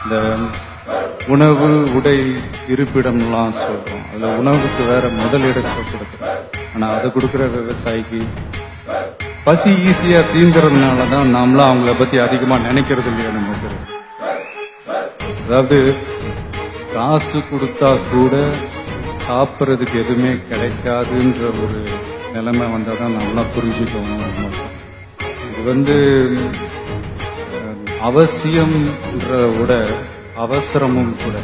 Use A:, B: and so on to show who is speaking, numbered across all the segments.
A: இந்த உணவு உடை இருப்பிடம்லாம் சொல்கிறோம். அதில் உணவுக்கு வேற முதலிடத்தை கொடுக்குறோம். ஆனால் அதை கொடுக்குற விவசாயிக்கு பசி ஈஸியாக தீந்துறதுனால தான் நாமளும் அவங்கள பற்றி அதிகமாக நினைக்கிறது இல்லையா நமக்கு. அதாவது காசு கொடுத்தா கூட சாப்பிட்றதுக்கு எதுவுமே கிடைக்காதுன்ற ஒரு நிலைமை வந்தால் தான் நம்மளாம் புரிஞ்சுக்கணும். இது அவசியம்ன்ற விட அவசரமும் கூட.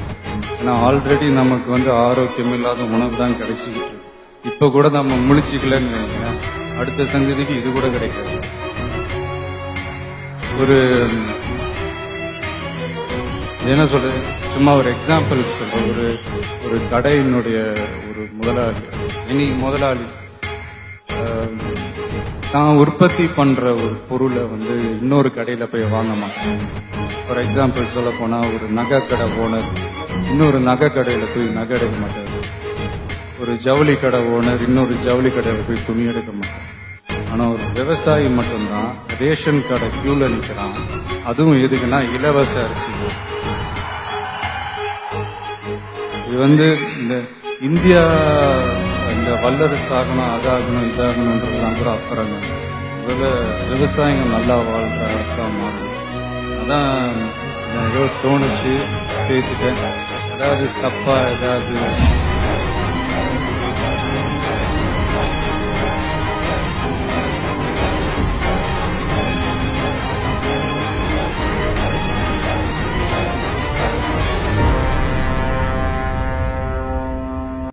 A: ஏன்னா ஆல்ரெடி நமக்கு ஆரோக்கியம் இல்லாத உணவு தான் கிடைச்சிக்கிட்டு. இப்போ கூட நம்ம முழிச்சிக்கலன்னு நினைக்கிறேன், அடுத்த சங்கதிக்கு இது கூட கிடைக்காது. ஒரு என்ன சொல்ற, சும்மா ஒரு எக்ஸாம்பிள் சொல்ற, ஒரு கடையினுடைய ஒரு முதலாளி தான் உற்பத்தி பண்ற ஒரு பொருளை இன்னொரு கடையில போய் வாங்க மாட்டேன். ஃபார் எக்ஸாம்பிள் சொல்ல போனா, ஒரு நகை கடை ஓனர் இன்னொரு நகை கடையில போய் நகை எடுக்க மாட்டார். ஒரு ஜவுளி கடை ஓனர் இன்னொரு ஜவுளி கடையில போய் துணி எடுக்க மாட்டார். ஆனா ஒரு விவசாயி மட்டும்தான் ரேஷன் கடை கியூல நிற்கிறான். அதுவும் எதுக்குன்னா இலவச அரிசி. இது இந்த இந்தியா இந்த வல்லரசு ஆகணும், அதாகணும், இதாகணுன்றதுலாம் கூட அப்புறம் விவசாயிங்க நல்லா வாழ்ற அரசா மாறும். அதான் ஏதோ தோணுச்சு பேசிட்டேன். ஏதாவது தப்பா ஏதாவது